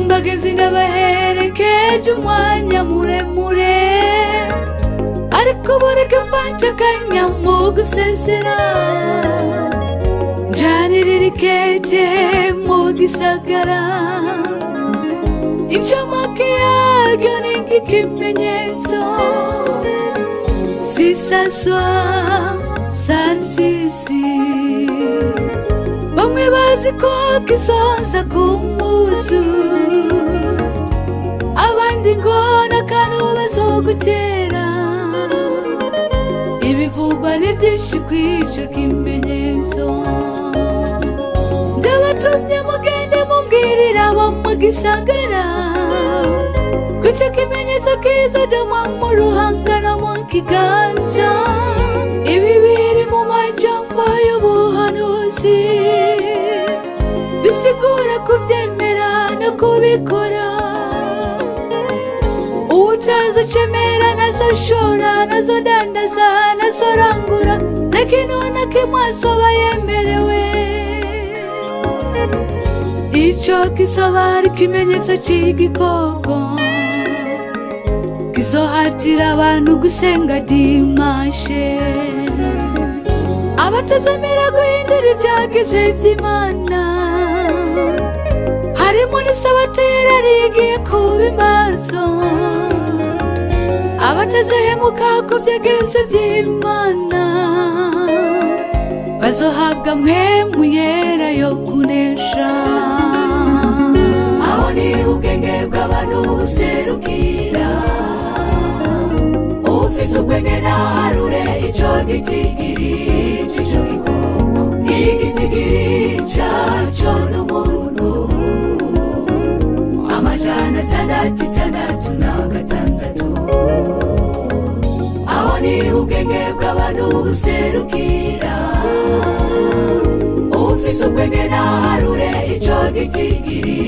Bagenzi ndabaherekeje umwanya muremure, ariko bureke mfate akanya mu gusezera. Njanirira ikete mu gisagara, incamake yaryo ni nk'ikimenyetso. Si ça soit sansisi, bamwe bazi ko kisonza ku musu, abandi ngo n'akantu bazogutera. Ibivugwa ni byinshi kw'ico kimenyetso. Ndabatumye mugende mumbwirira abo mu gisagara ko ico kimenyetso kizodoma mu ruhanga no mu kiganza. Ibi biri mu majambo y'ubuhanuzi, bisigura kuvyemera no kubikora. Utazacemera nazoshora, nazodandaza, nazorangura, nta kintu na kimwe azoba yemerewe. Ico kizoba ari ikimenyetso c'igikoko, kizohatira abantu gusenga dimashe. Abatazemera guhindura ivyagizwe ivy'Imana, harimo n'isabato yararigiye kuba imbarutso. Abatazahemuka ku vyagizwe vy'Imana, bazohabwa mpwemu yera yo kunesha. Aho ni ubwenge bw'abantu buserukira, ufise ubwenge naharure ico gitigiri c'ico gikoko. Igitigiri caco n'umuntu amajana atandatu itandatu na gatandatu. Aho ni ubwenge bw'abantu buserukira, ufise ubwenge naharure ico gitigiri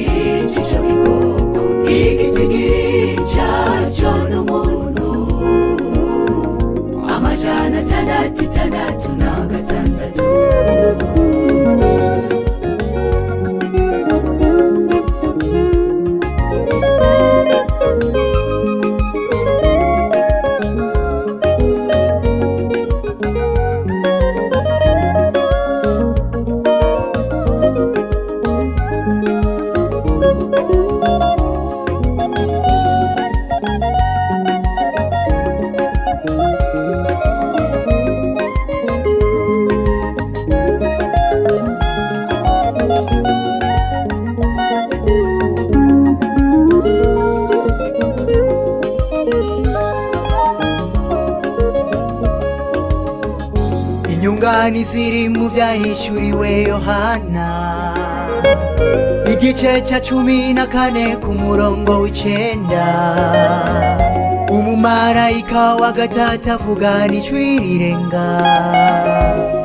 c'ico gikoko. Igitigiri caco n'umuntu amajana atandatu itandatu na gatandatu. Inyungani ziri mu vyahishuriwe Yohana, igice ca 14 ku murongo w'9. Umumarayika wa gatatu avuga n'ijwi rirenga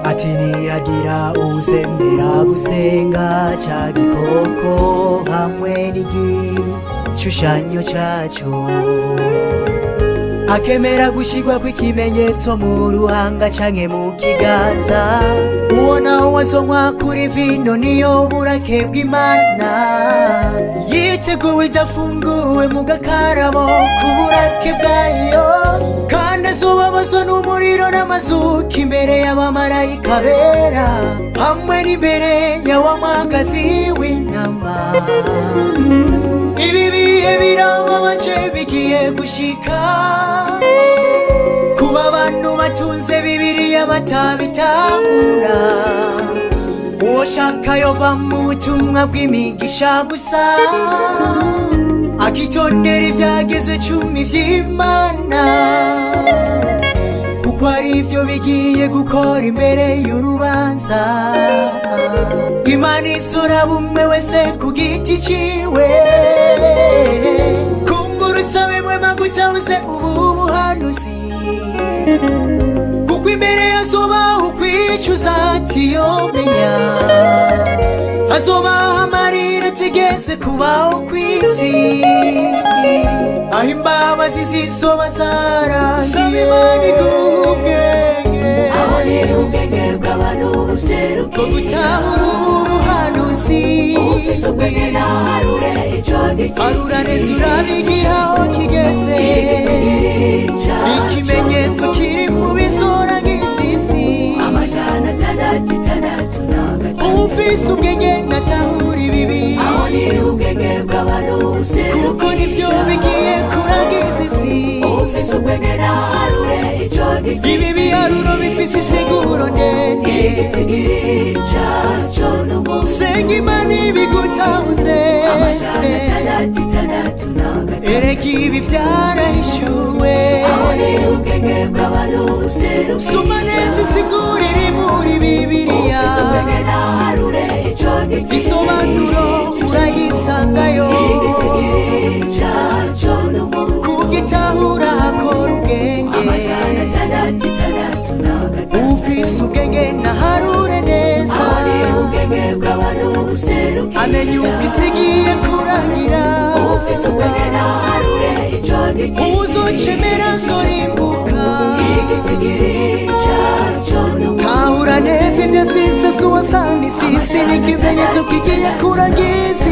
ati nihagira uwuzemera gusenga ca gikoko hamwe n'igishushanyo caco, akemera gushigwa kw'ikimenyetso mu ruhanga canke mu kiganza, uwo nawe azonywa kuri vino niyo burake bw'Imana. Yiteguwe idafunguwe mu gakarabo k'uburake bwayo, kandi azobabazwa n'umuriro n'amazuka imbere y'abamarayika bera, hamwe n'imbere ya wa mwagazi w'intama. Ibi bihe birababaje bigiye gushika, kuba abantu batunze Bibiliya batabitahura. Uwo shaka yova mu butumwa bw'imigisha gusa, akitondera ivyageze 10 vy'Imana, kuko ari ivyo bigiye gukora imbere y'urubanza. Imana isura bumwe wese ku giti ciwe, kumbura usabe mwema gutahuze ubu buhanuzi, kuko imbere yicuza atiyomenya azobaho amarira atigeze kubaho kw'isi aho imbabazi zizoba zarangiye saba Imana iguha ubwenge aho ni ubwenge bw'abantu buserukiye bwo gutahura ubu buhanuzi ufise ubwenge naharure ico giti harura neza urabe igihe aho kigeze ikimenyetso kiri mu bizorangiza isi amajana atandatu itandatu na gatatu ufise ubwenge natahura ibibi aho ni ubwenge bw'abantu buserukiye kuko nivyo bigiye kurangiza isi ufise ubwenge naharure ico giti ibi biharuro bifise insiguro ndende igitigiri caco n'umuntu senga Imana ibigutahuze amajana atandatu itandatu na gatatu erega ibi vyarahishuwe aho ni ubwenge bw'abantu buserukiye soma neza isiguro iri muri bibiliya ufise ubwenge naharure ico giti isobanuro urayisangayo igitigiri caco n'umuntu kugitahura hakora ubwenge amajana atandatu itandatu na gatatu ufise ubwenge naharure neza aho ni ubwenge bw'abantu buserukiye amenya uko isi igiye kurangira ufise ubwenge naharure ico giti uzocemera zorimbuka igitigiri caco n'umuntu tahura neza ibyo sisi suwasani sisi ni ikimenyetso kigiye kurangiza